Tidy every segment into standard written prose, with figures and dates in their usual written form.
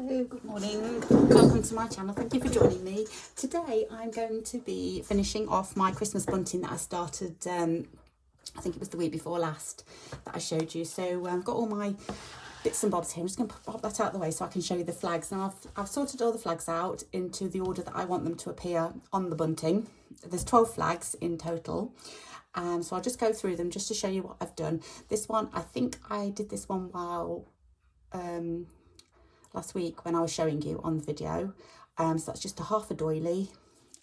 Hello, good morning. Welcome to my channel. Thank you for joining me. Today I'm going to be finishing off my Christmas bunting that I started, I think it was the week before last that I showed you. So I've got all my bits and bobs here. I'm just going to pop that out of the way so I can show you the flags. Now I've sorted all the flags out into the order that I want them to appear on the bunting. There's 12 flags in total. So I'll just go through them just to show you what I've done. This one, I think I did this one while last week when I was showing you on the video. So that's just a half a doily,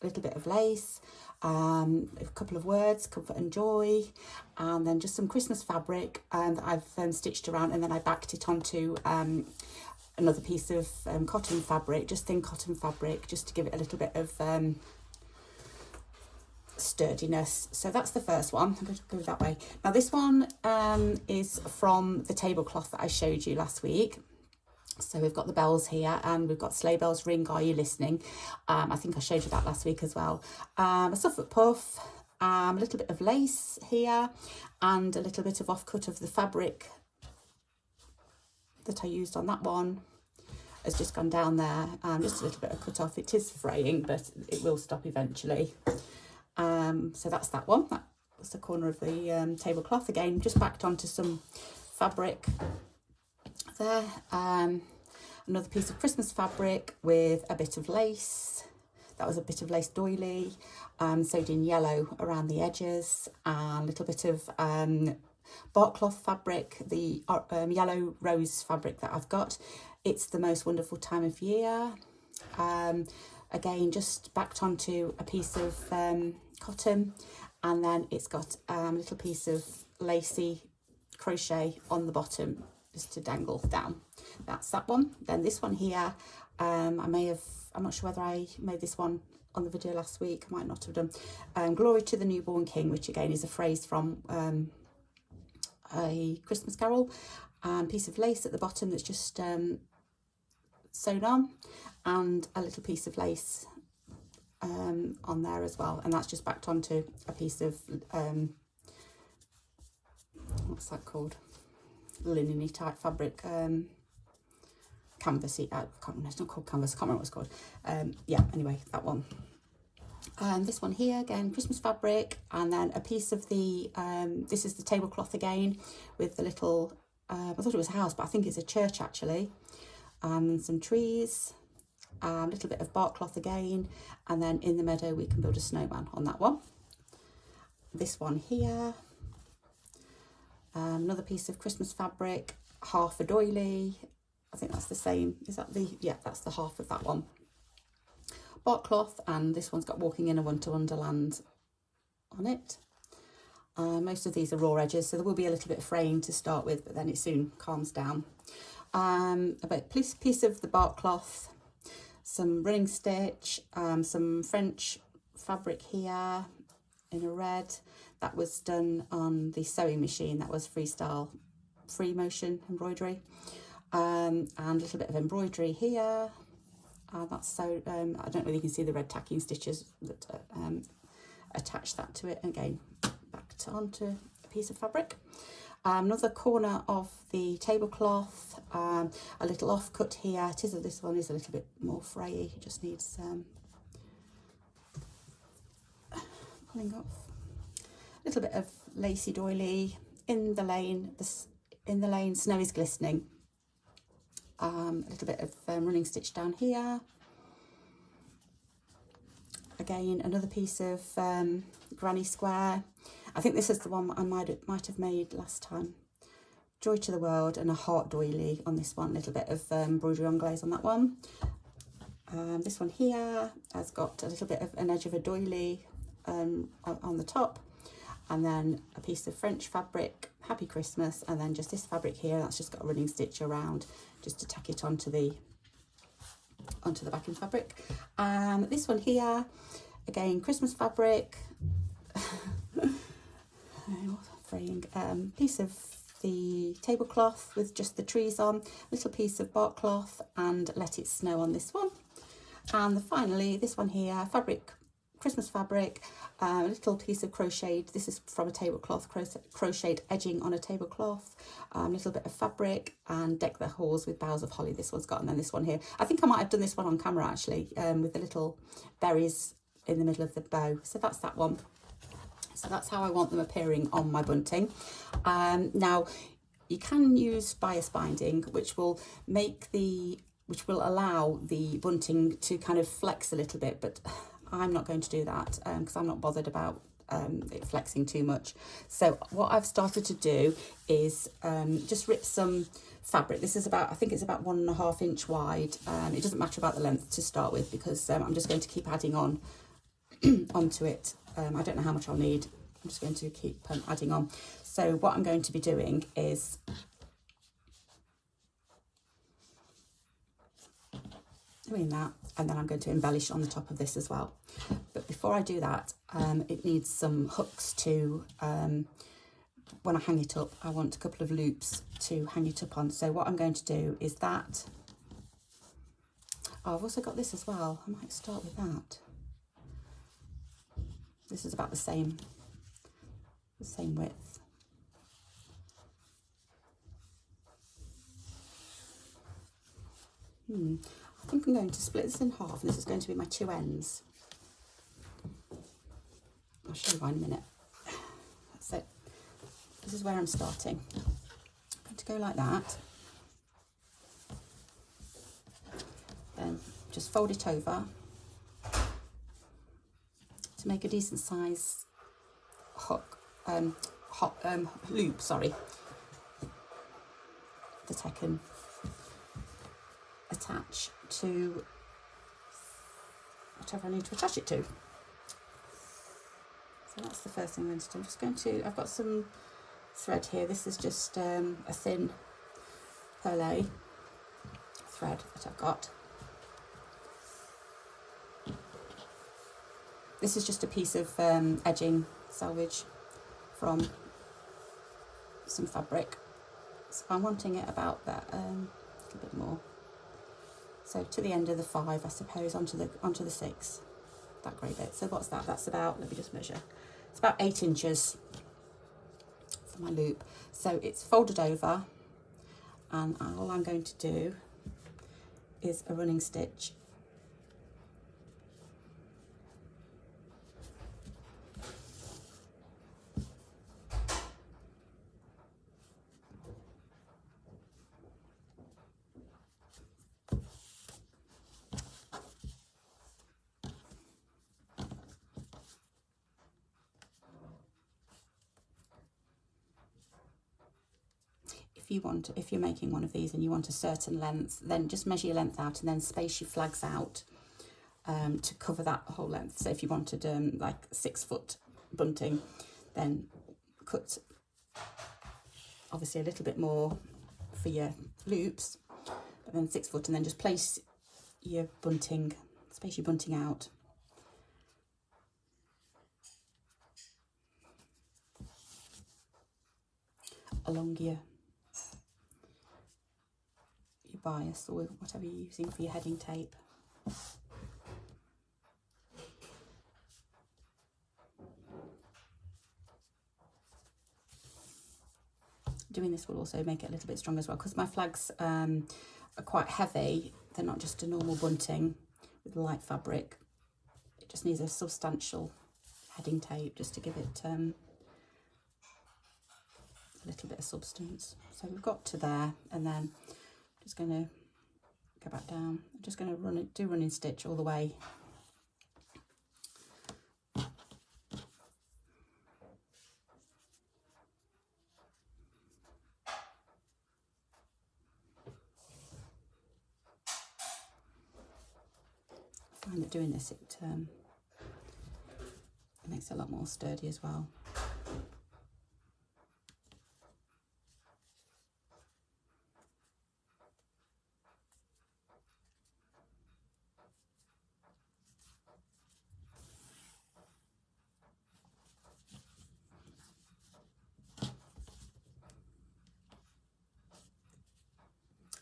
a little bit of lace, a couple of words, comfort and joy, and then just some Christmas fabric that I've stitched around, and then I backed it onto another piece of cotton fabric, just thin cotton fabric, just to give it a little bit of sturdiness. So that's the first one. I'm going to go that way. Now this one is from the tablecloth that I showed you last week. So we've got the bells here, and we've got sleigh bells ring, are you listening? I think I showed you that last week as well. A Suffolk puff, a little bit of lace here, and a little bit of offcut of the fabric that I used on that one has just gone down there. Just a little bit of cut off. It is fraying, but it will stop eventually. So that's that one. That's the corner of the tablecloth. Again, just backed onto some fabric there. Another piece of Christmas fabric with a bit of lace. That was a bit of lace doily, sewed in yellow around the edges, and a little bit of bark cloth fabric, the yellow rose fabric that I've got. It's the most wonderful time of year. Again, just backed onto a piece of cotton, and then it's got a little piece of lacy crochet on the bottom just to dangle down. That's that one. Then this one here, I'm not sure whether I made this one on the video last week. I might not have done. Glory to the Newborn King, which again is a phrase from a Christmas carol. Piece of lace at the bottom that's just sewn on, and a little piece of lace on there as well, and that's just backed onto a piece of what's that called, linen-y type fabric, canvasy. I can't remember, it's not called canvas, I can't remember what it's called. Yeah, anyway, that one. This one here, again, Christmas fabric, and then a piece of the this is the tablecloth again, with the little I thought it was a house, but I think it's a church actually, and some trees, a little bit of bark cloth again, and then in the meadow we can build a snowman on that one. This one here, another piece of Christmas fabric, half a doily. I think that's the same. Is that the, yeah, that's the half of that one. Bark cloth, and this one's got Walking in a Winter Wonderland on it. Most of these are raw edges, so there will be a little bit of fraying to start with, but then it soon calms down. A piece of the bark cloth, some running stitch, some French fabric here in a red. That was done on the sewing machine. That was freestyle, free motion embroidery, and a little bit of embroidery here. That's so I don't know whether you can see the red tacking stitches that attach that to it. Again, backed onto a piece of fabric. Another corner of the tablecloth, a little offcut here. This one is a little bit more frayy. It just needs pulling off. A little bit of lacy doily. In the lane, snow is glistening. A little bit of running stitch down here. Again, another piece of granny square. I think this is the one that I might have made last time. Joy to the World, and a heart doily on this one. A little bit of embroidery anglaise on that one. This one here has got a little bit of an edge of a doily on the top, and then a piece of French fabric, Happy Christmas, and then just this fabric here that's just got a running stitch around just to tack it onto the backing fabric. This one here, again, Christmas fabric, fraying, piece of the tablecloth with just the trees on, little piece of bark cloth, and Let It Snow on this one. And finally, this one here, fabric Christmas fabric, a little piece of crocheted, this is from a tablecloth, crocheted edging on a tablecloth, a little bit of fabric, and deck the halls with boughs of holly, this one's got, and then this one here. I think I might have done this one on camera actually, with the little berries in the middle of the bow. So that's that one. So that's how I want them appearing on my bunting. Now, you can use bias binding, which will allow the bunting to kind of flex a little bit, but I'm not going to do that because I'm not bothered about it flexing too much. So what I've started to do is just rip some fabric. This is about, I think it's about 1.5 inch wide. It doesn't matter about the length to start with, because I'm just going to keep adding on onto it. I don't know how much I'll need. I'm just going to keep adding on. So what I'm going to be doing is doing that, and then I'm going to embellish on the top of this as well. But before I do that, it needs some hooks to, when I hang it up, I want a couple of loops to hang it up on. So what I'm going to do is that. Oh, I've also got this as well. I might start with that. This is about the same width. I think I'm going to split this in half, and this is going to be my two ends. I'll show you why in a minute. That's it. This is where I'm starting. I'm going to go like that. Then just fold it over to make a decent size hook, loop, sorry, that I can attach to whatever I need to attach it to. So that's the first thing I'm going to do. I'm just going to, I've got some thread here. This is just a thin perlé thread that I've got. This is just a piece of edging salvage from some fabric. So I'm wanting it about that, a little bit more. So to the end of the 5, I suppose, onto the 6, that grey bit. So what's that? That's about, let me just measure. It's about 8 inches for my loop. So it's folded over, and all I'm going to do is a running stitch. If you're making one of these and you want a certain length, then just measure your length out and then space your flags out to cover that whole length. So if you wanted like 6 foot bunting, then cut obviously a little bit more for your loops, but then 6 foot, and then just place your bunting, space your bunting out. Along your bias or whatever you're using for your heading tape. Doing this will also make it a little bit stronger as well, because my flags are quite heavy. They're not just a normal bunting with light fabric. It just needs a substantial heading tape just to give it a little bit of substance. So we've got to there, and then just going to go back down. I'm just going to do running stitch all the way. I find that doing this, it makes it a lot more sturdy as well.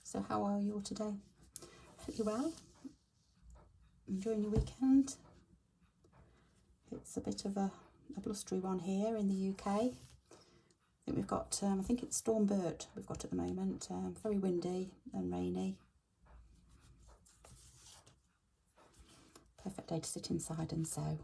So how are you all today? Hope you're well. Enjoying your weekend. It's a bit of a blustery one here in the UK. I think we've got, I think it's Storm Bert we've got at the moment, very windy and rainy. Perfect day to sit inside and sew.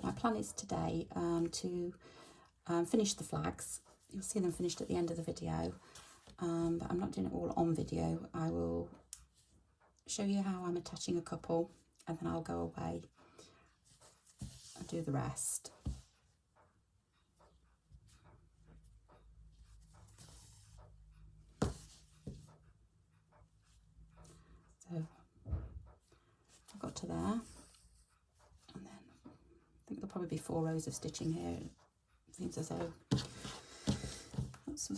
My plan is today to finish the flags. You'll see them finished at the end of the video, but I'm not doing it all on video. I will show you how I'm attaching a couple, and then I'll go away and do the rest. So I got to there, and then I think there'll probably be 4 rows of stitching here. It seems as though that's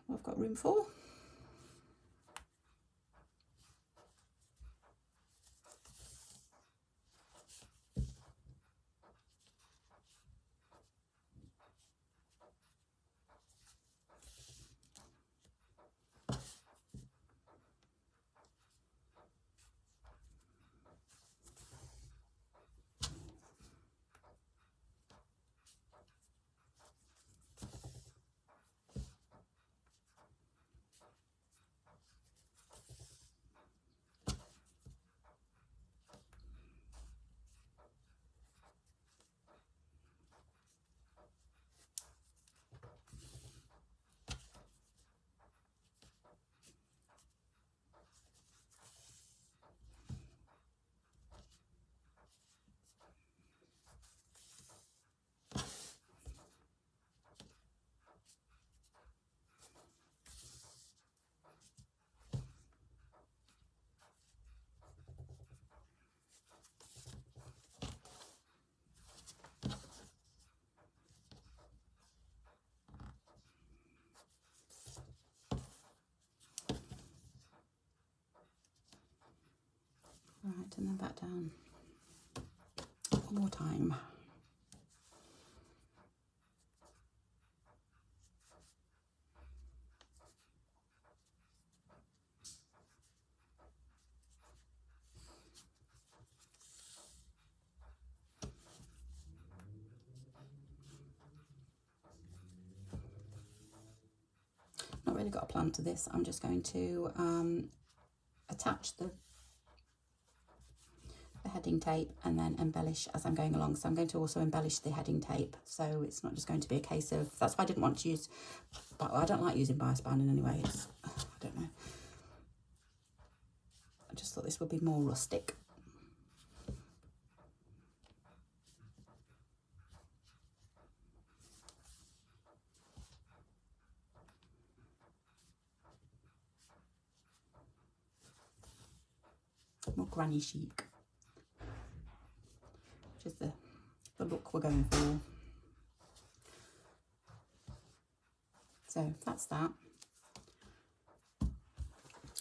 what I've got room for. Right, and then back down one more time. Not really got a plan to this. I'm just going to attach the heading tape and then embellish as I'm going along. So I'm going to also embellish the heading tape, so it's not just going to be a case of, that's why I didn't want to use, but I don't like using bias band in any way. It's, I don't know, I just thought this would be more rustic. More granny chic, which is the look we're going for. So that's that. I'm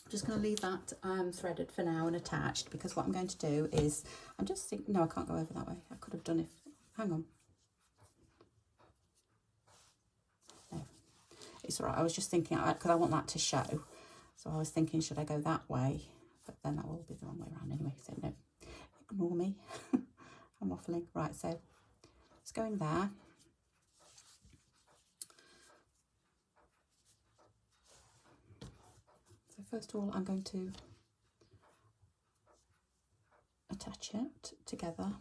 just going to leave that threaded for now and attached, because what I'm going to do is, I'm just thinking, no, I can't go over that way. I could have done if, hang on. No, it's all right. I was just thinking, because I want that to show. So I was thinking, should I go that way? But then that will be the wrong way around anyway, so no, ignore me. I'm waffling. Right, so it's going there. So first of all, I'm going to attach it together.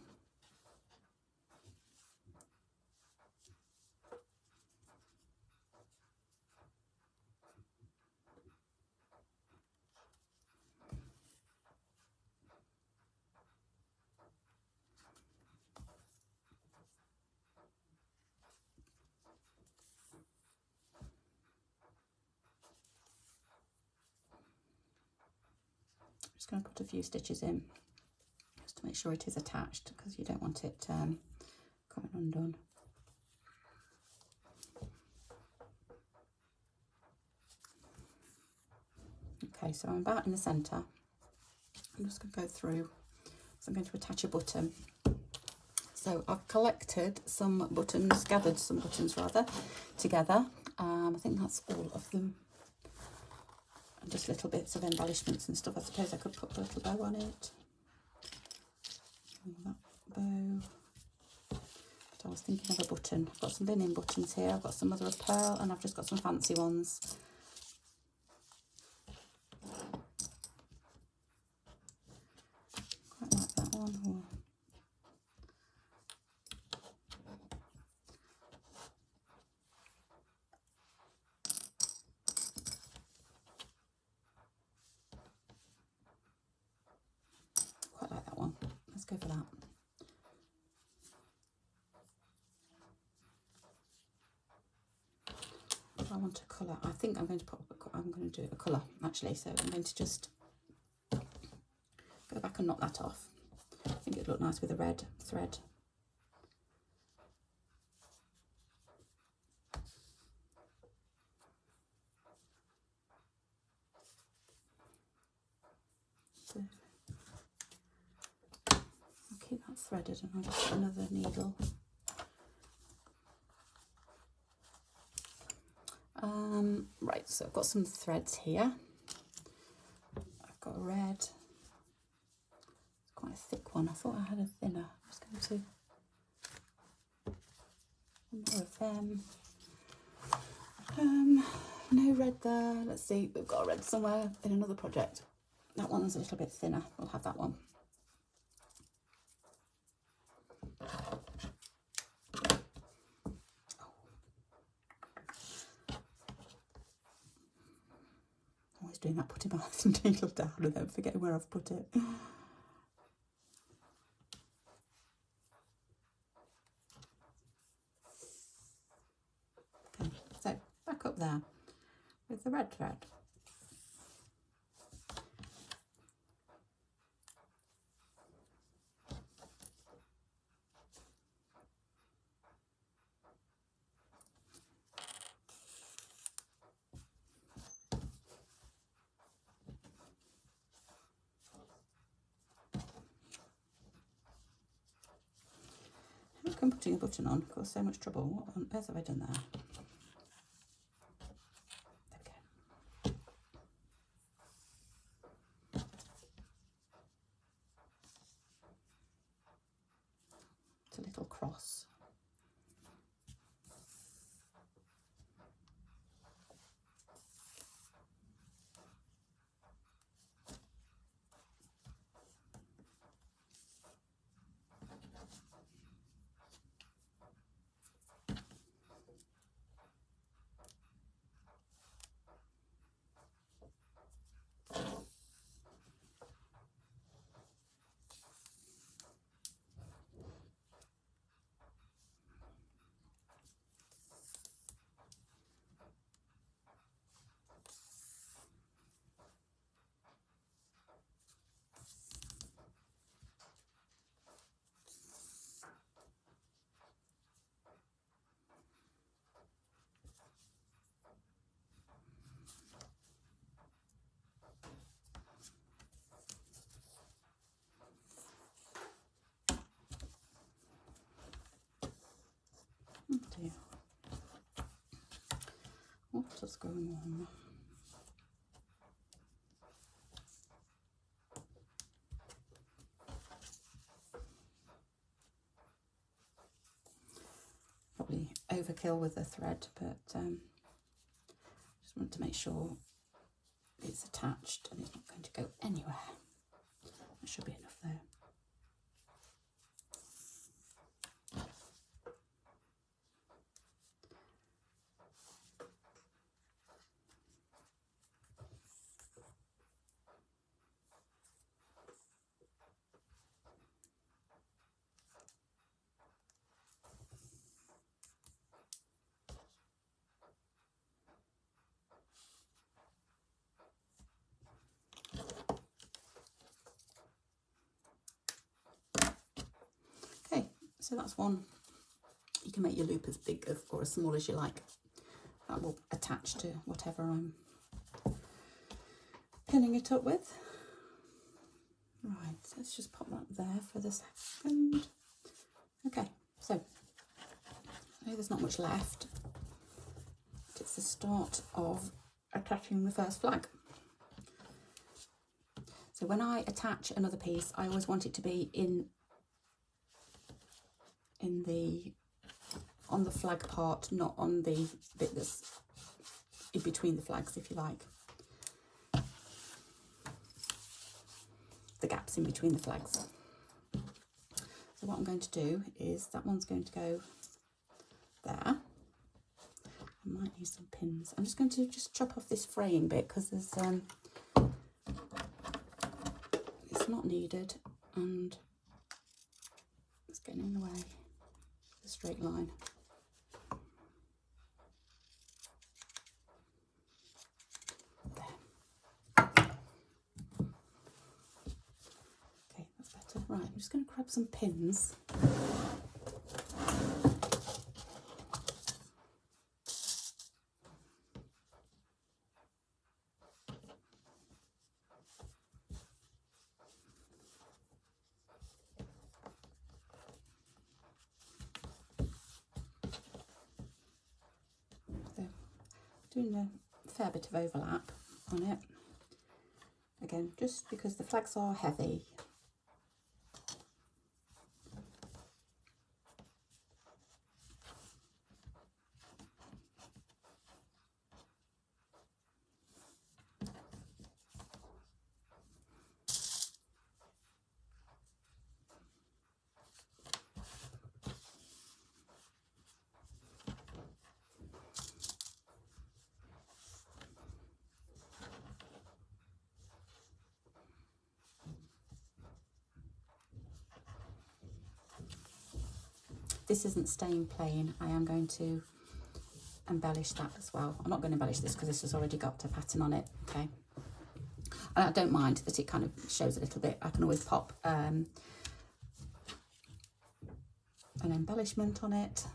Just going to put a few stitches in. to make sure it is attached, because you don't want it coming undone. Okay, so I'm about in the centre. I'm just going to go through, so I'm going to attach a button. So I've collected some buttons, gathered some buttons rather, together. I think that's all of them. And just little bits of embellishments and stuff. I suppose I could put a little bow on it. That bow. But I was thinking of a button. I've got some linen buttons here. I've got some mother of pearl, and I've just got some fancy ones. Quite like that one. Ooh. Quite like that one. Let's go for that. I want a colour. I think I'm going to do a colour actually. So I'm going to just go back and knock that off. I think it'd look nice with a red thread. So I'll keep that threaded, and I'll just put another needle. Right, so I've got some threads here. I've got a red. It's quite a thick one. I thought I had a thinner. I'm just going to more of them. No red there. Let's see, we've got a red somewhere in another project. That one's a little bit thinner. We'll have that one. Always doing that, putting my needle down and then forgetting where I've put it. Okay, so back up there with the red thread. I'm putting a button on, caused so much trouble. What on earth have I done there? Okay. It's a little cross. Oh dear. What is going on? Probably overkill with the thread, but just want to make sure it's attached and it's not going to go anywhere. That should be enough there. So that's one. You can make your loop as big or as small as you like. That will attach to whatever I'm pinning it up with. Right, so let's just pop that there for the second. Okay, so I know there's not much left. It's the start of attaching the first flag. So when I attach another piece, I always want it to be on the flag part, not on the bit that's in between the flags, if you like. The gaps in between the flags. So what I'm going to do is that one's going to go there. I might use some pins. I'm just going to chop off this fraying bit because there's it's not needed and it's getting in the way. The straight line. There. Okay, that's better. Right, I'm just going to grab some pins. Doing a fair bit of overlap on it. Again, just because the flags are heavy. This isn't staying plain. I am going to embellish that as well. I'm not going to embellish this because this has already got a pattern on it, okay? And I don't mind that it kind of shows a little bit. I can always pop an embellishment on it.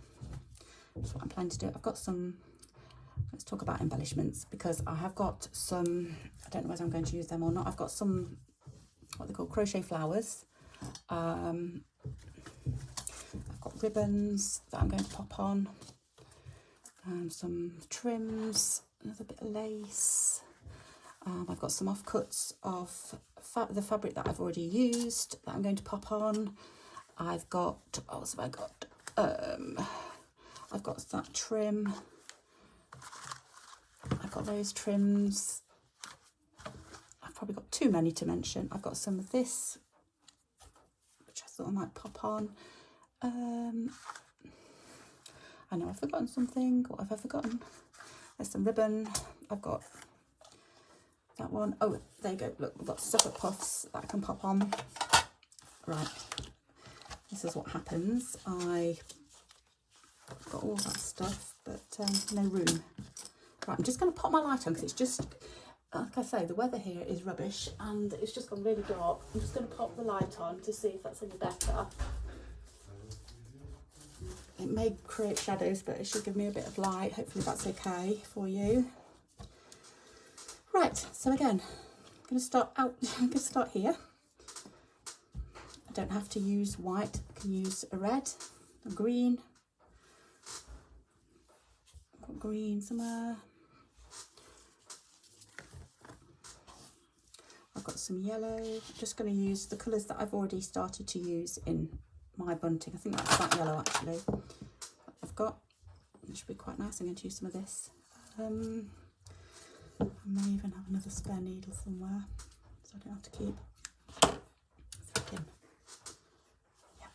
That's what I'm planning to do. I've got some, let's talk about embellishments because I have got some, I don't know whether I'm going to use them or not. I've got some, what they call crochet flowers. I've got ribbons that I'm going to pop on, some trims, another bit of lace. I've got some offcuts of the fabric that I've already used that I'm going to pop on. I've got, what else have I got? I've got that trim. I've got those trims. I've probably got too many to mention. I've got some of this, which I thought I might pop on. I know I've forgotten something. What have I forgotten? There's some ribbon. I've got that one. Oh, there you go. Look, we've got separate puffs that I can pop on. Right. This is what happens. I got all that stuff, but no room. Right, I'm just going to pop my light on because it's just, like I say, the weather here is rubbish and it's just gone really dark. I'm just going to pop the light on to see if that's any better. It may create shadows, but it should give me a bit of light. Hopefully that's okay for you. Right, so again, I'm going to start out. I'm going to start here. I don't have to use white. I can use a red, a green. I've got green somewhere. I've got some yellow. I'm just going to use the colours that I've already started to use in my bunting. I think that's that yellow actually that I've got. It should be quite nice. I'm going to use some of this. I may even have another spare needle somewhere, so I don't have to keep threading. Yeah.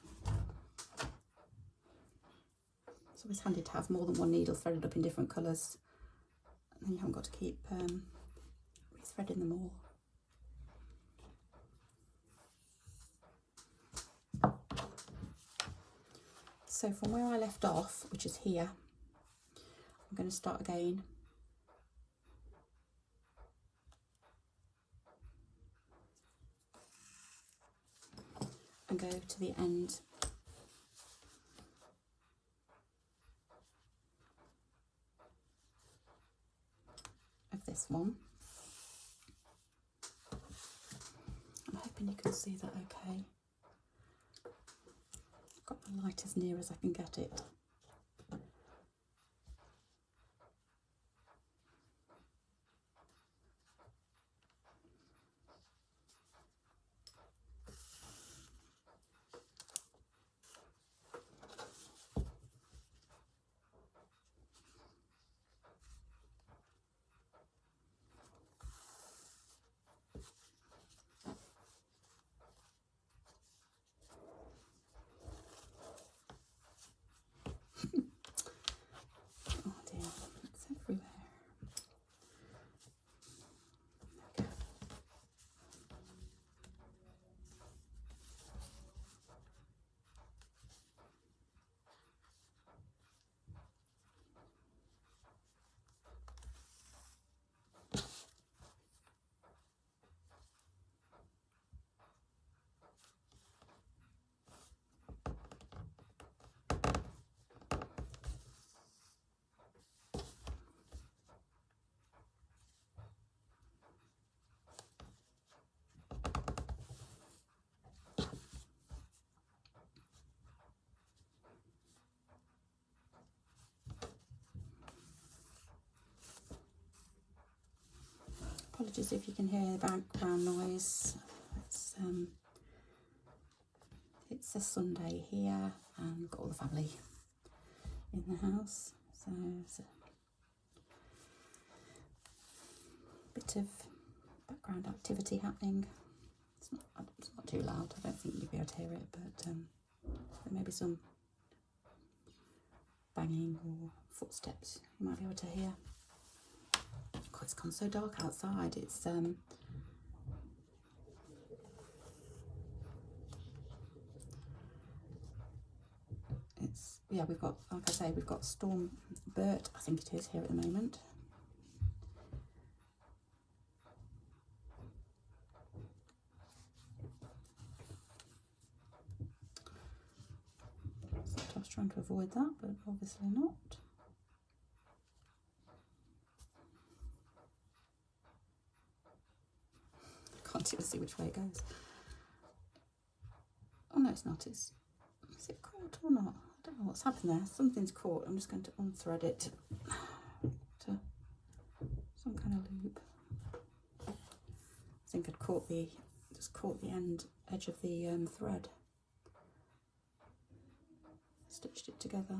It's always handy to have more than one needle threaded up in different colours, and then you haven't got to keep rethreading them all. So from where I left off, which is here, I'm going to start again. And go to the end this one. I'm hoping you can see that okay. I've got the light as near as I can get it. Oh dear, it's everywhere. Apologies if you can hear the background noise. It's a Sunday here and we've got all the family in the house, so there's a bit of background activity happening. It's not too loud, I don't think you'll be able to hear it, but there may be some banging or footsteps you might be able to hear. God, it's gone so dark outside. Yeah, we've got, like I say, we've got Storm Bert, I think it is, here at the moment. So I was trying to avoid that, but obviously not. Can't even see which way it goes. Oh no, it's not. Is it caught or not? I don't know what's happened there. Something's caught. I'm just going to unthread it to some kind of loop. I think I'd just caught the edge of the thread. Stitched it together.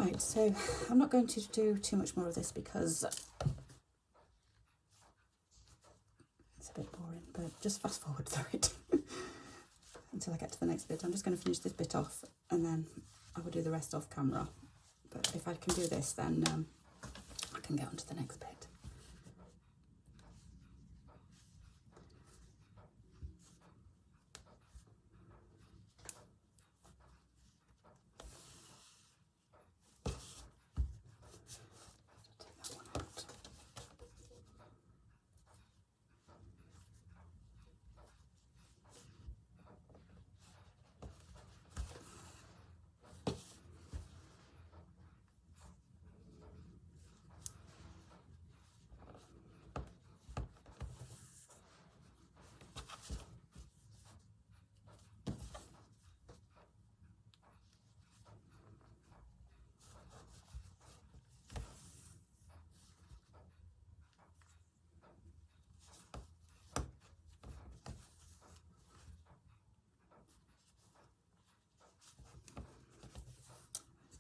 Right, so I'm not going to do too much more of this because it's a bit boring, but just fast forward through it until I get to the next bit. I'm just going to finish this bit off and then I will do the rest off camera. But if I can do this, then I can get on to the next bit.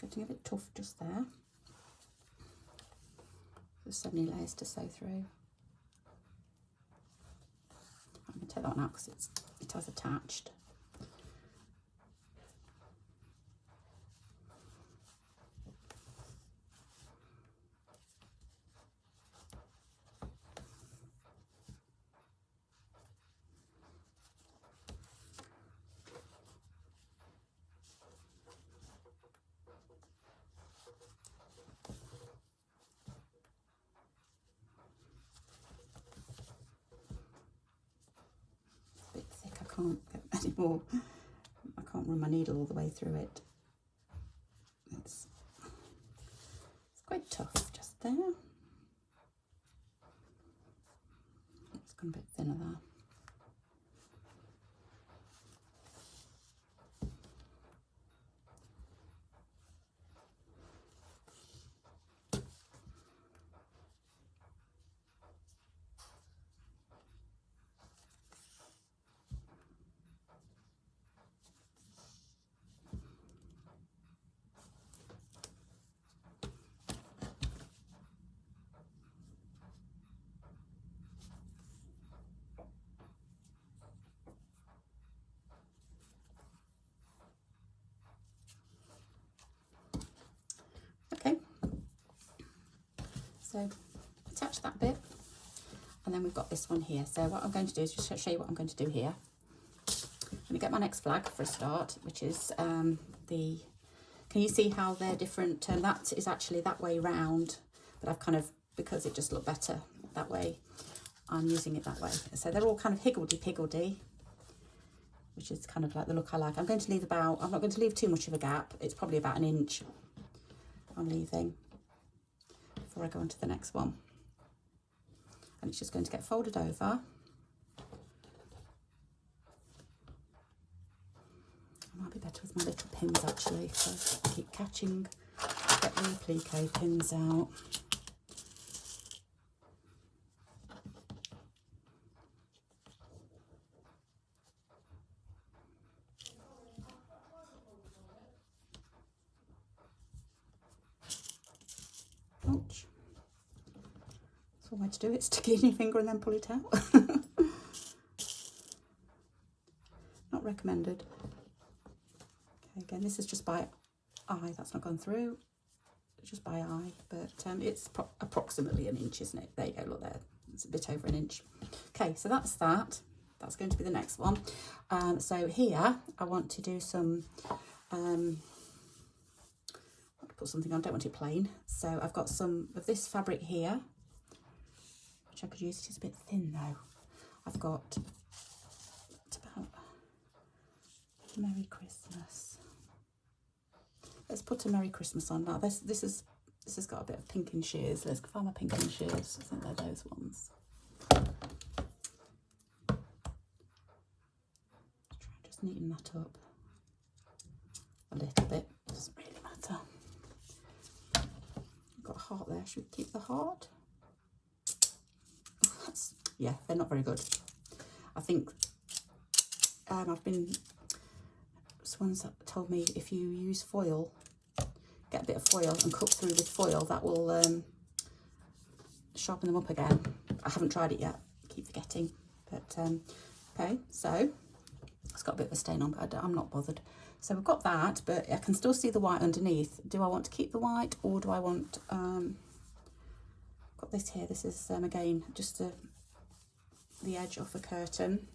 Getting a bit tough just there. There's so many layers to sew through. I'm going to take that one out because it has attached. Can't get any more. I can't run my needle all the way through it. It's quite tough just there. It's gone a bit thinner there. Okay, so attach that bit and then we've got this one here. So what I'm going to do is just show you what I'm going to do here. I'm going to get my next flag for a start, which is can you see how they're different? That is actually that way round, but I've kind of, because it just looked better that way, I'm using it that way. So they're all kind of higgledy-piggledy, which is kind of like the look I like. I'm going to leave I'm not going to leave too much of a gap. It's probably about an inch I'm leaving before I go on to the next one. And it's just going to get folded over. I might be better with my little pins actually, so I keep catching, get the applique pins out. Ouch. That's one way to do it, stick it in your finger and then pull it out. Not recommended. Okay, again, this is just by eye, that's not gone through, it's just by eye, but it's approximately an inch, isn't it? There you go, look there, it's a bit over an inch. Okay, so that's that. That's going to be the next one. So here, I want to do some, put something on, I don't want it plain. So I've got some of this fabric here, which I could use. It is a bit thin though. I've got, it's about Merry Christmas. Let's put a Merry Christmas on now. This has got a bit of pink and shears. Let's find my pink and shears. I think they're those ones. Try just neaten that up a little bit. Doesn't really matter. I've got a heart there. Should we keep the heart? Yeah, they're not very good. I think someone's told me if you use foil, get get a bit of foil and cook through with foil, that will sharpen them up again. I haven't tried it yet, keep forgetting. But okay, so it's got a bit of a stain on, but I'm not bothered. So we've got that, but I can still see the white underneath. Do I want to keep the white, or do I want, got this here, this is again, just the edge off a curtain.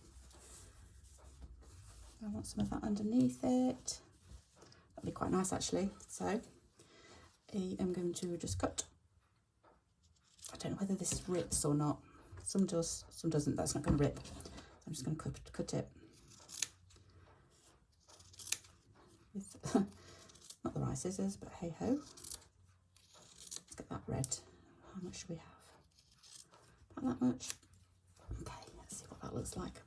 I want some of that underneath it. That'd be quite nice actually. So I am going to just cut. I don't know whether this rips or not. Some does, some doesn't. That's not going to rip. I'm just going to cut it with not the right scissors, but hey ho. Let's get that red. How much do we have? About that much. Okay, let's see what that looks like.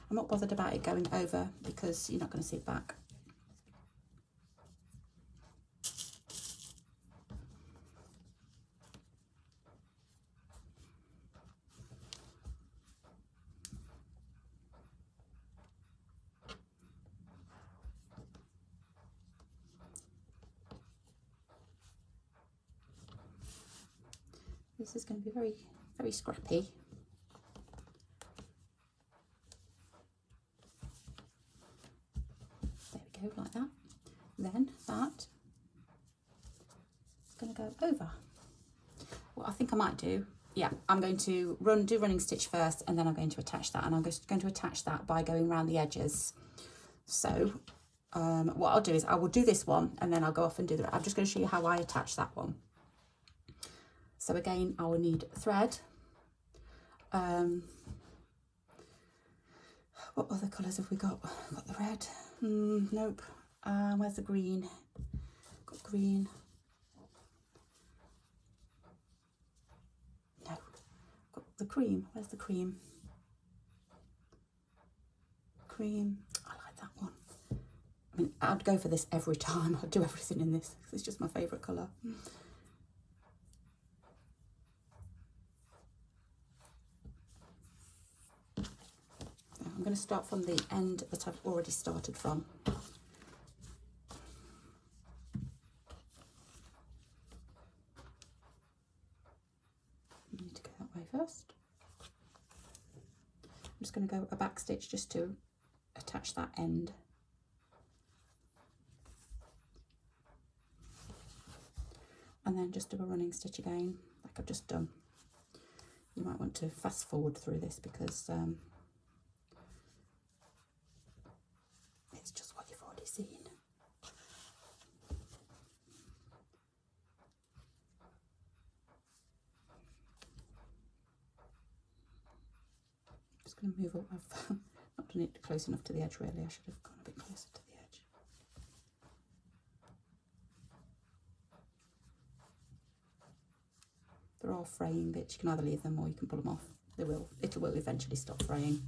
I'm not bothered about it going over because you're not going to see it back. This is going to be very, very scrappy. Like that. Then that is going to go over. What I think I might do, yeah, I'm going to do running stitch first, and then I'm going to attach that, and I'm just going to attach that by going around the edges. So what I'll do is I will do this one, and then I'll go off and do the, I'm just going to show you how I attach that one. So again, I will need thread. What other colours have we got? Got the red. Nope. Where's the green? Got green. No. Got the cream. Where's the cream? Cream. I like that one. I mean, I'd go for this every time. I'd do everything in this. It's just my favourite colour. I'm going to start from the end that I've already started from. You need to go that way first. I'm just going to go a back stitch just to attach that end. And then just do a running stitch again, like I've just done. You might want to fast forward through this because it's just what you've already seen. Just going to move up. I've not done it close enough to the edge really. I should have gone a bit closer to the edge. They're all fraying bits. You can either leave them or you can pull them off. It will eventually stop fraying.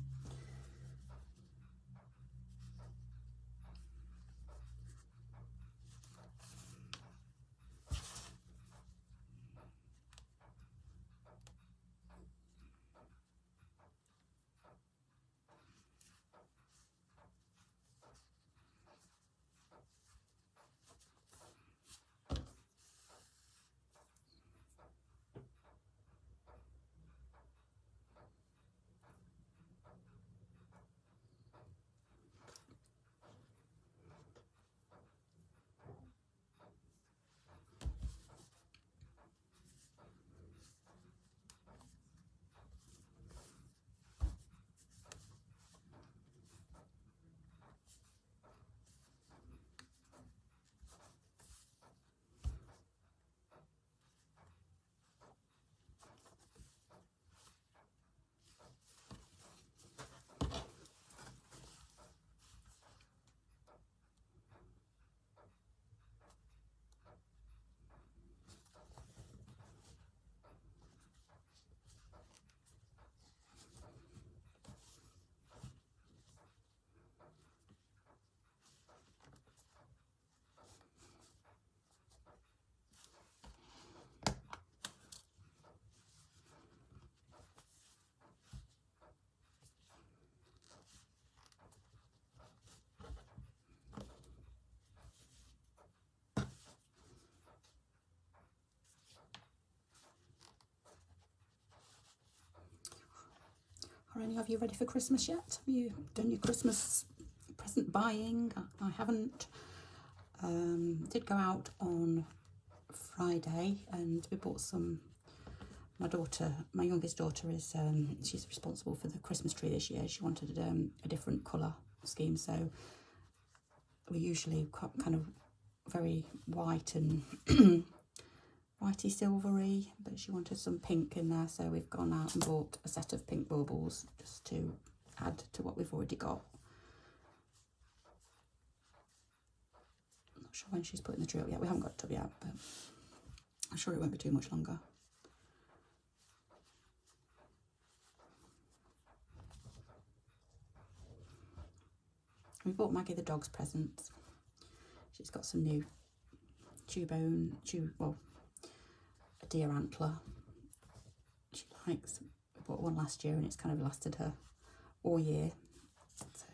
Are any of you ready for Christmas yet? Have you done your Christmas present buying? I haven't. Did go out on Friday and we bought some. My youngest daughter is, she's responsible for the Christmas tree this year. She wanted a different colour scheme, so we usually kind of very white and whitey silvery, but she wanted some pink in there, so we've gone out and bought a set of pink baubles just to add to what we've already got. I'm not sure when she's putting the tree up yet. We haven't got it up yet, but I'm sure it won't be too much longer. We bought Maggie the dog's presents. She's got some new a deer antler. She likes. We bought one last year and it's kind of lasted her all year. So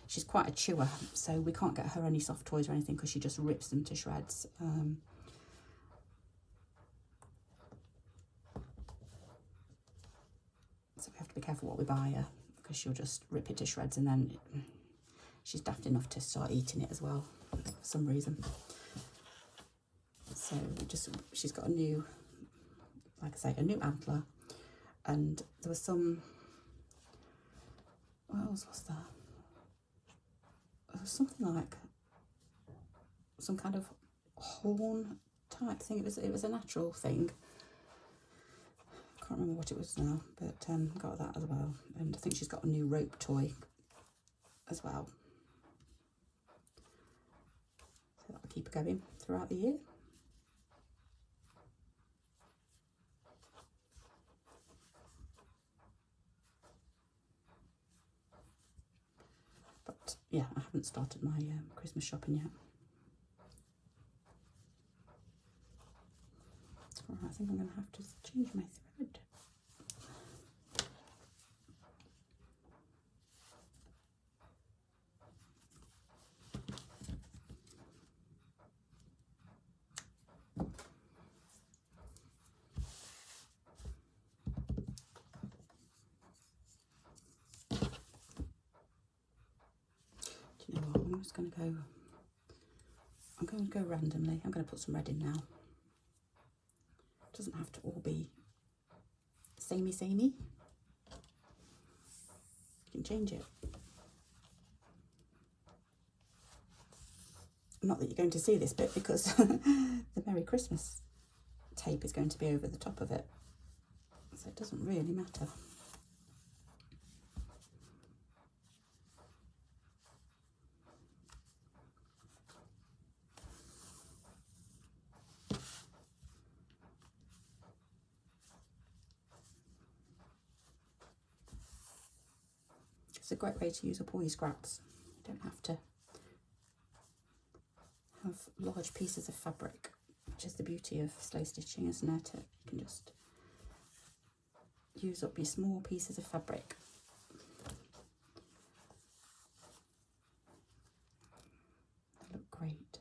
she's quite a chewer, so we can't get her any soft toys or anything because she just rips them to shreds. So we have to be careful what we buy her because she'll just rip it to shreds, and then she's daft enough to start eating it as well for some reason. So she's got a new, like I say, a new antler, and there was some, what else was there? There was something like some kind of horn type thing. It was a natural thing. I can't remember what it was now, but got that as well. And I think she's got a new rope toy as well. So that'll keep her going throughout the year. But yeah, I haven't started my Christmas shopping yet. Right, I think I'm going to have to change my thread. Do you know what? I'm going to go randomly. I'm going to put some red in now. It doesn't have to all be samey. You can change it. Not that you're going to see this bit because the Merry Christmas tape is going to be over the top of it, so it doesn't really matter. It's a great way to use up all your scraps. You don't have to have large pieces of fabric, which is the beauty of slow stitching, isn't it? You can just use up your small pieces of fabric. They look great.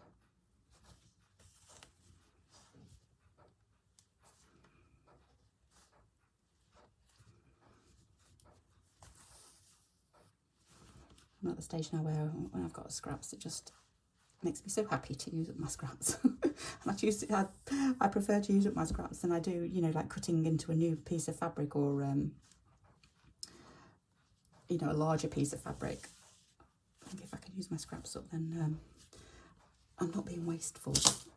I'm at the stage now where when I've got scraps, it just makes me so happy to use up my scraps. And I prefer to use up my scraps than I do, you know, like cutting into a new piece of fabric or, you know, a larger piece of fabric. I think if I can use my scraps up, then I'm not being wasteful.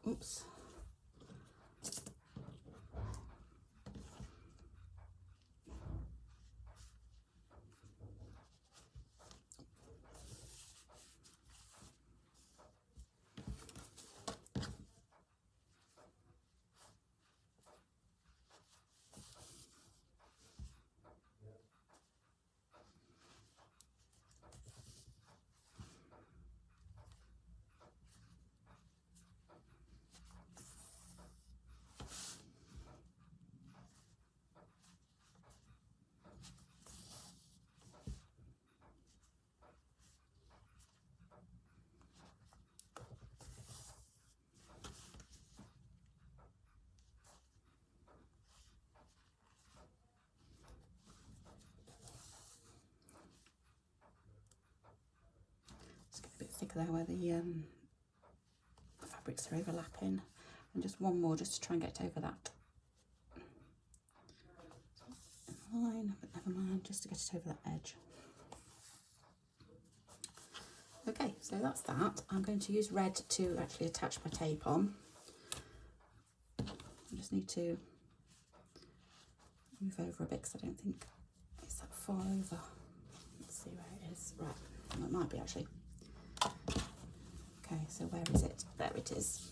Oops. there where the fabrics are overlapping, and just one more just to try and get over that line, but never mind, just to get it over that edge. Okay, so that's that. I'm going to use red to actually attach my tape on. I just need to move over a bit because I don't think it's that far over. Let's see where it is. Right, well, it might be actually. Okay, so where is it? There it is.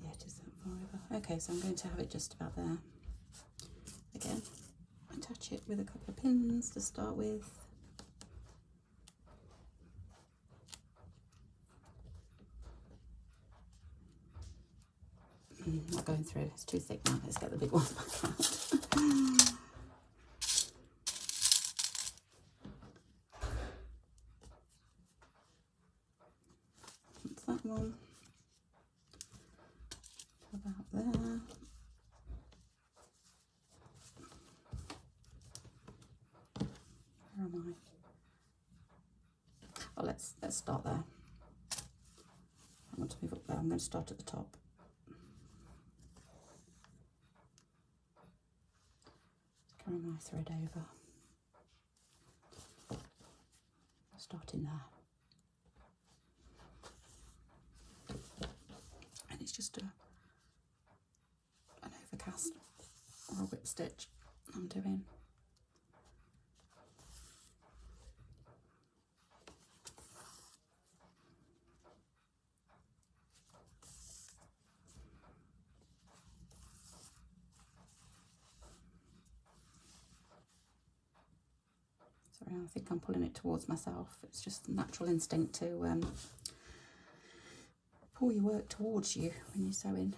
Yeah, it is that far over. Okay, so I'm going to have it just about there. Again, attach it with a couple of pins to start with. Not going through, it's too thick now. Let's get the big one back out. That's that one. About there. Where am I? Oh, let's start there. I want to move up there. I'm going to start at the top. Carry my thread over. Starting there. And it's just an overcast or a whip stitch I'm doing. Sorry, I think I'm pulling it towards myself. It's just a natural instinct to pull your work towards you when you're sewing.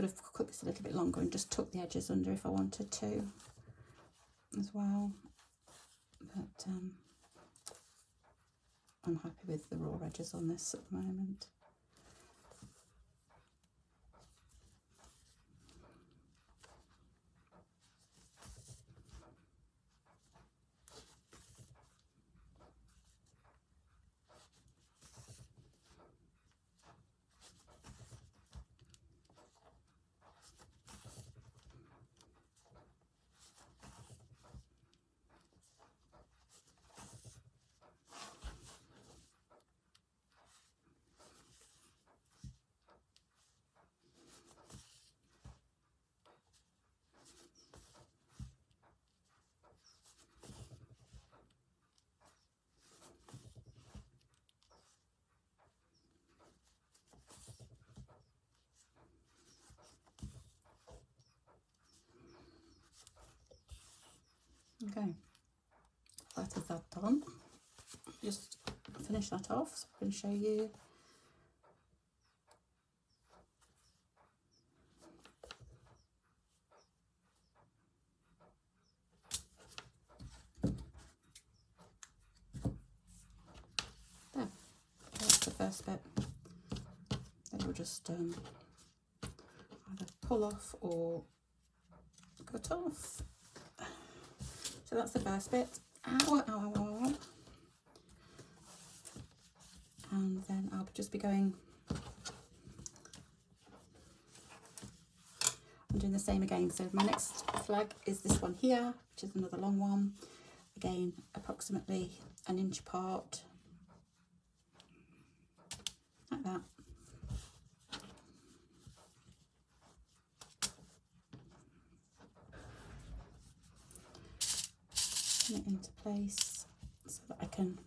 could have cut this a little bit longer and just tuck the edges under if I wanted to as well, but I'm happy with the raw edges on this at the moment. Okay, that is that done. Just finish that off so I can show you. There, that's the first bit. Then you'll just either pull off or cut off. So that's the first bit. Ow, ow, ow, ow. And then I'll just be going, I'm doing the same again. So my next flag is this one here, which is another long one. Again, approximately an inch apart, like that. Pin it into place so that I can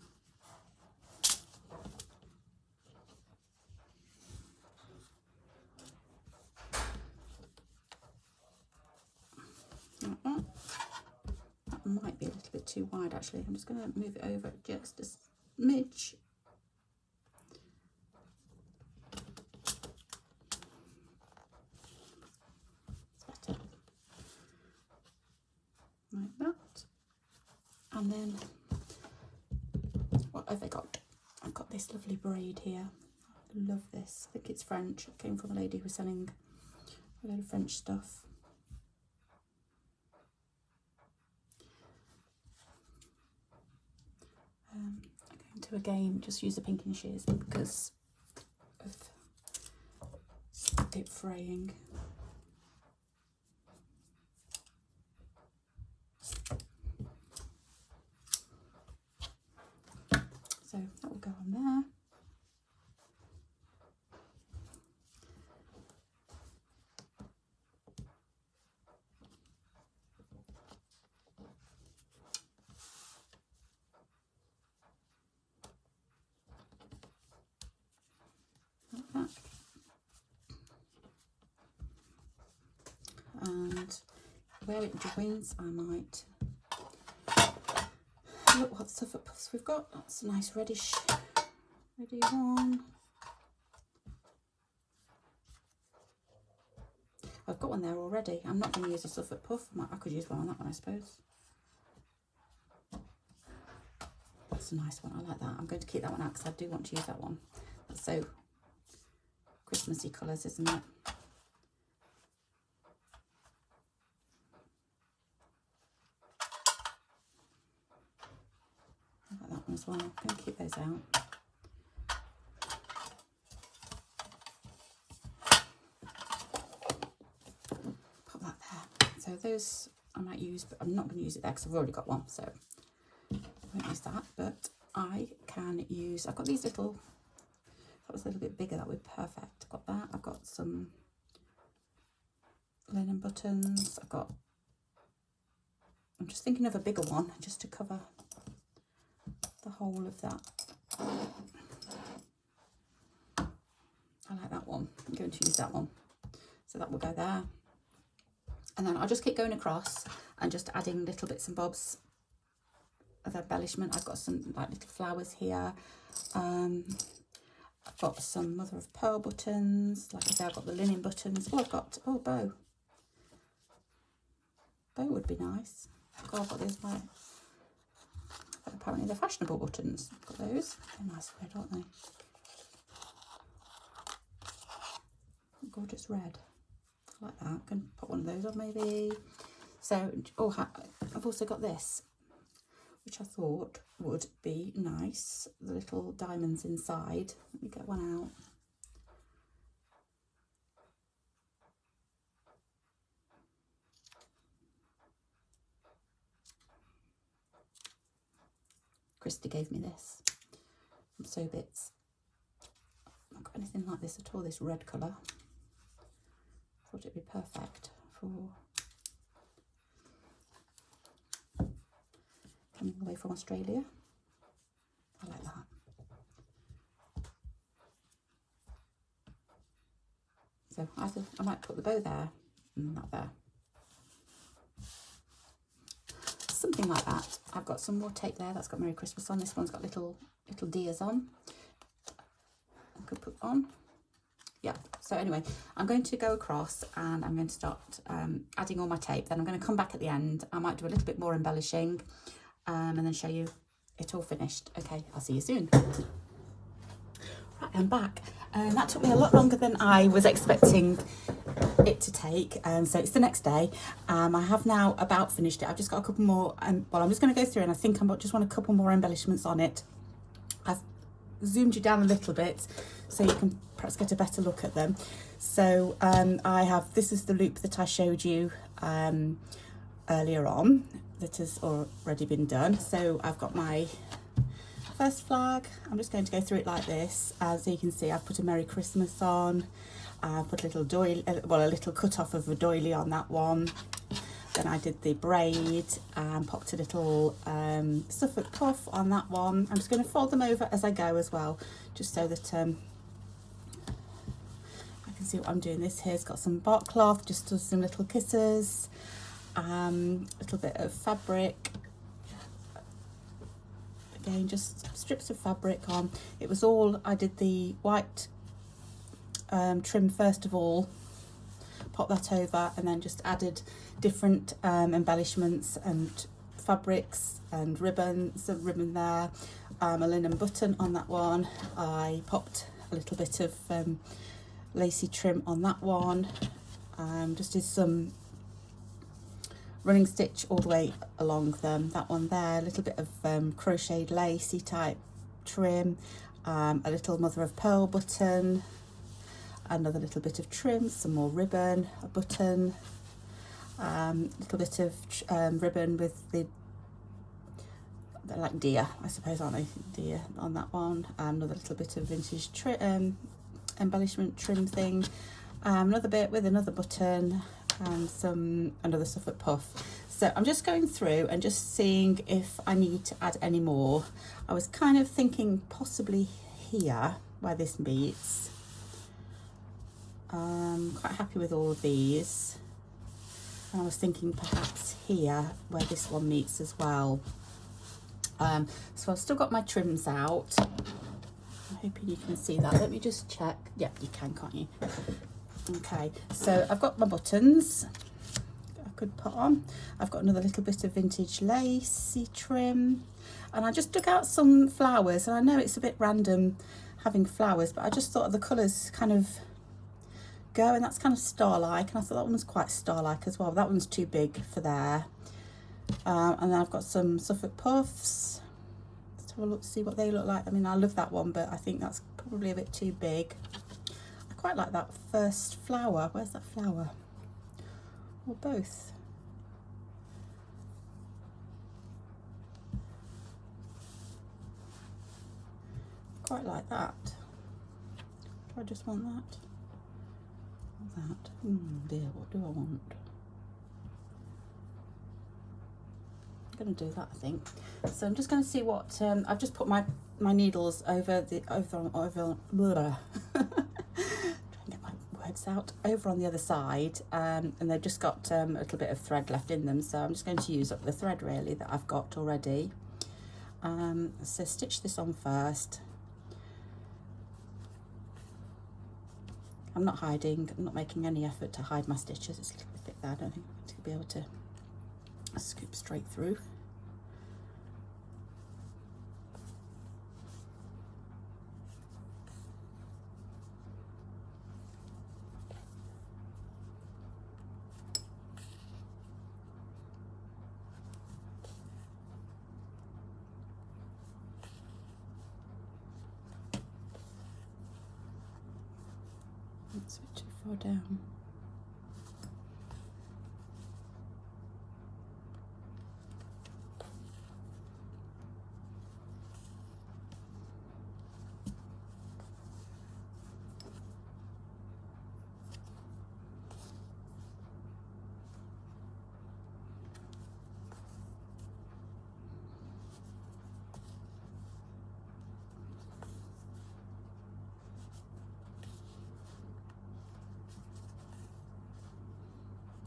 like that. That might be a little bit too wide actually. I'm just going to move it over just a smidge. It's better. Like that. And then, what have I got? I've got this lovely braid here. I love this. I think it's French. It came from a lady who was selling a load of French stuff. I'm going to again just use the pinking shears because of it fraying. So that will go on there. Like that. And where it joins, I might look what Suffolk puffs we've got. That's a nice reddish one. I've got one there already. I'm not going to use a Suffolk puff. I could use one on that one, I suppose. That's a nice one. I like that. I'm going to keep that one out because I do want to use that one. That's so Christmassy colours, isn't it? I like that one as well. I'm going to keep those out. Pop that there. So those I might use, but I'm not going to use it there because I've already got one, so I won't use that. But I can use, I've got these little, if that was a little bit bigger, that would be perfect. I've got that. I've got some linen buttons. I'm just thinking of a bigger one just to cover the whole of that. I like that one. I'm going to use that one. So that will go there. And then I'll just keep going across and just adding little bits and bobs of embellishment. I've got some like little flowers here. I've got some mother of pearl buttons. Like I say, I've got the linen buttons. Oh, I've got, oh, bow. Bow would be nice. God, I've got these, like, apparently they're fashionable buttons. I've got those. They're nice red, aren't they? Gorgeous red. I like that. I'm going to put one of those on maybe. So, oh, I've also got this, which I thought would be nice. The little diamonds inside. Let me get one out. Christy gave me this from Sew Bits. I've not got anything like this at all, this red colour. Thought it'd be perfect for coming away from Australia. I like that. So I might put the bow there and that there. Something like that. I've got some more tape there that's got Merry Christmas on. This one's got little deers on. I could put on. Yeah, so anyway, I'm going to go across and I'm going to start adding all my tape. Then I'm going to come back at the end. I might do a little bit more embellishing and then show you it all finished. Okay, I'll see you soon. Right, I'm back. That took me a lot longer than I was expecting it to take. So it's the next day. I have now about finished it. I've just got a couple more. Well, I'm just going to go through and I think I just want a couple more embellishments on it. I've zoomed you down a little bit so you can perhaps get a better look at them. So this is the loop that I showed you earlier on that has already been done. So I've got my first flag. I'm just going to go through it like this. As you can see, I've put a Merry Christmas on. I've put a little doily, well, a little cut off of a doily on that one. Then I did the braid and popped a little Suffolk puff on that one. I'm just going to fold them over as I go as well, just so that I can see what I'm doing. This here's got some bark cloth, just some little kisses, a little bit of fabric. Again, just strips of fabric on. It was all, I did the white trim first of all, pop that over, and then just added different embellishments and fabrics and ribbons, a ribbon there, a linen button on that one. I popped a little bit of lacy trim on that one, just did some running stitch all the way along them. That one there, a little bit of crocheted lacy type trim, a little mother of pearl button, another little bit of trim, some more ribbon, a button, little bit of ribbon with they're like deer, I suppose, aren't they? Deer on that one. Another little bit of vintage embellishment trim thing, another bit with another button, and another Suffolk puff. So I'm just going through and just seeing if I need to add any more. I was kind of thinking possibly here where this meets. Quite happy with all of these. And I was thinking perhaps here where this one meets as well. So I've still got my trims out. I'm hoping you can see that. Let me just check. Yeah, you can, can't you? Okay, so I've got my buttons I could put on. I've got another little bit of vintage lacy trim, and I just took out some flowers, and I know it's a bit random having flowers, but I just thought the colours kind of go, and that's kind of star-like, and I thought that one was quite star-like as well. That one's too big for there. And then I've got some Suffolk puffs. Let's have a look, see what they look like. I mean, I love that one, but I think that's probably a bit too big. I quite like that first flower. Where's that flower? Or both? Quite like that. Do I just want that? Or that? Dear, what do I want? I'm going to do that, I think. So I'm just going to see what I've just put my needles over blah. Trying to get my words out, over on the other side, and they've just got a little bit of thread left in them, so I'm just going to use up the thread really that I've got already. So stitch this on first. I'm not hiding, I'm not making any effort to hide my stitches. It's a little bit thick there, I don't think I'm going to be able to scoop straight through. That's a bit too far down.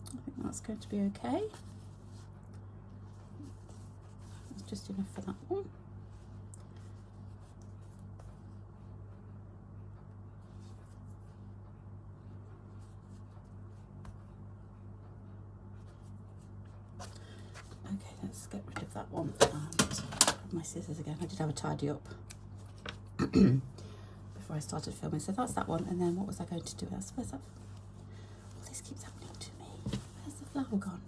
I think that's going to be okay. That's just enough for that one. Okay, let's get rid of that one and grab my scissors again. I did have a tidy up before I started filming, so that's that one. And then what was I going to do else? Where's that? Oh, this keeps happening to me. Where's the flower gone?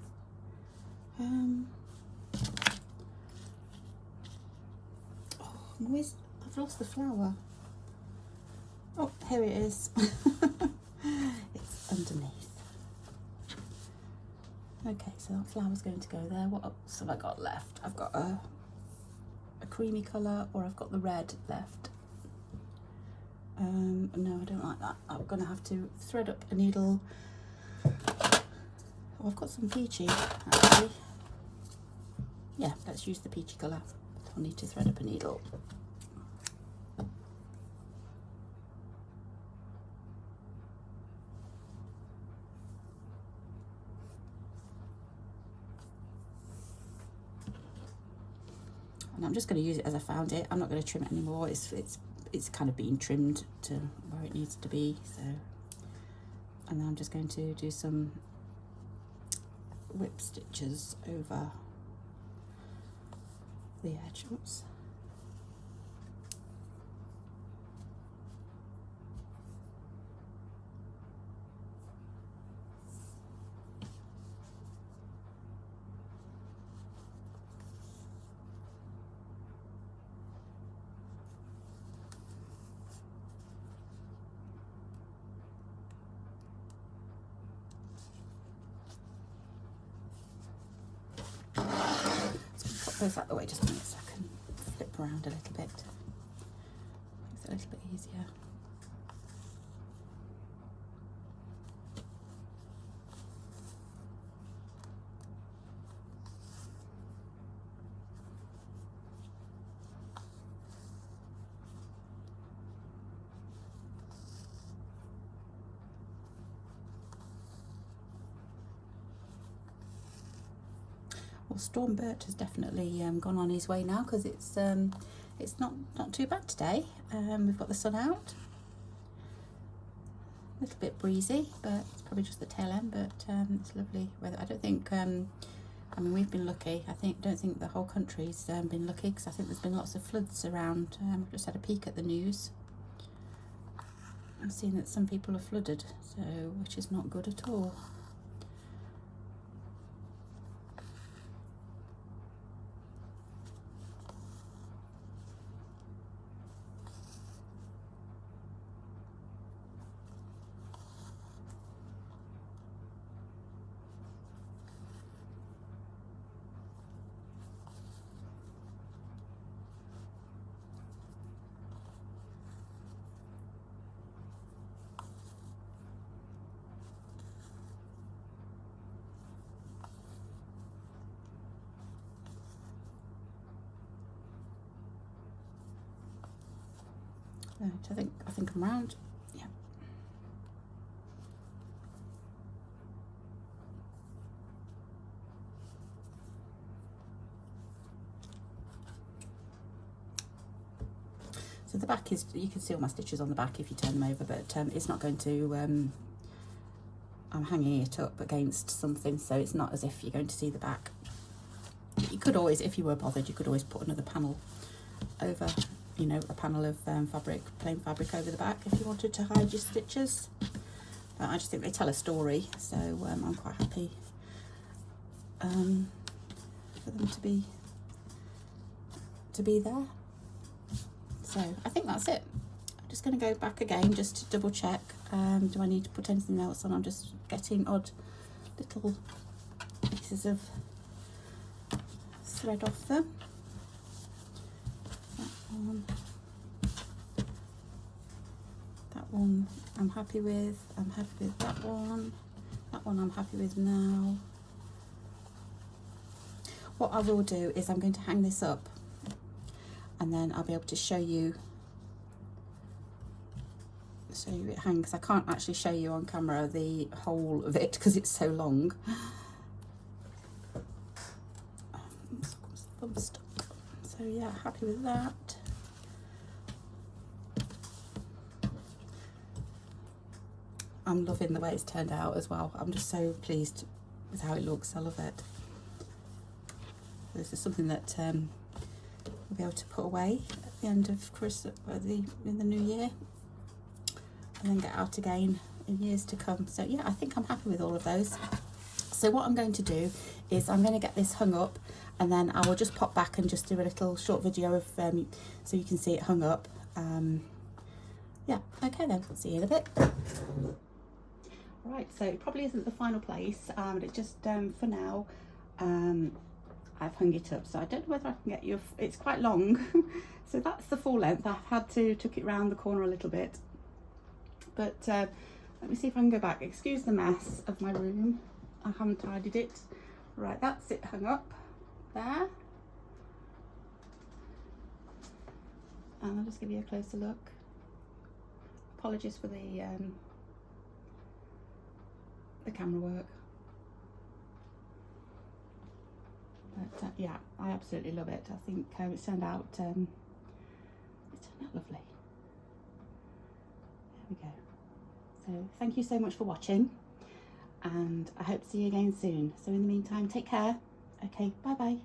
Oh, I've lost the flower. Oh, here it is. It's underneath. Okay, so that flower's going to go there. What else have I got left? I've got a creamy colour, or I've got the red left. No, I don't like that. I'm going to have to thread up a needle. Oh, I've got some peachy, actually. Yeah, let's use the peachy colour. I'll need to thread up a needle. And I'm just going to use it as I found it. I'm not going to trim it anymore. It's kind of been trimmed to where it needs to be. So, and then I'm just going to do some whip stitches over the edge. Oops. Those out the way just a minute so I can flip around a little bit. Makes it a little bit easier. Well, Storm Bert has definitely gone on his way now, because it's not too bad today. We've got the sun out, a little bit breezy, but it's probably just the tail end. But it's lovely weather. I don't think I mean, we've been lucky. Don't think the whole country's been lucky, because I think there's been lots of floods around. I've just had a peek at the news. I've seen that some people are flooded, so which is not good at all. Right, I think I'm round. Yeah. So the back is, you can see all my stitches on the back if you turn them over, but it's not going to, I'm hanging it up against something, so it's not as if you're going to see the back. You could always, if you were bothered, you could always put another panel over, you know, a panel of fabric, plain fabric over the back if you wanted to hide your stitches. But I just think they tell a story, so I'm quite happy for them to be there. So I think that's it. I'm just going to go back again just to double check. Do I need to put anything else on? I'm just getting odd little pieces of thread off them. That one I'm happy with. I'm happy with that one. That one I'm happy with now. What I will do is I'm going to hang this up, and then I'll be able to show you it hang, because I can't actually show you on camera the whole of it because it's so long. So yeah, happy with that. I'm loving the way it's turned out as well. I'm just so pleased with how it looks. I love it. This is something that we'll be able to put away at the end of Christmas, in the new year, and then get out again in years to come. So yeah, I think I'm happy with all of those. So what I'm going to do is I'm going to get this hung up, and then I will just pop back and just do a little short video of so you can see it hung up. Yeah, okay then, see you in a bit. Right, so it probably isn't the final place, but it's just for now I've hung it up. So I don't know whether I can get you, it's quite long. So that's the full length. I've had to tuck it round the corner a little bit, but let me see if I can go back. Excuse the mess of my room, I haven't tidied it. Right, that's it hung up there, and I'll just give you a closer look. Apologies for the camera work, but yeah, I absolutely love it. I think it's turned out lovely. There we go. So thank you so much for watching, and I hope to see you again soon. So in the meantime, take care. Okay, bye bye.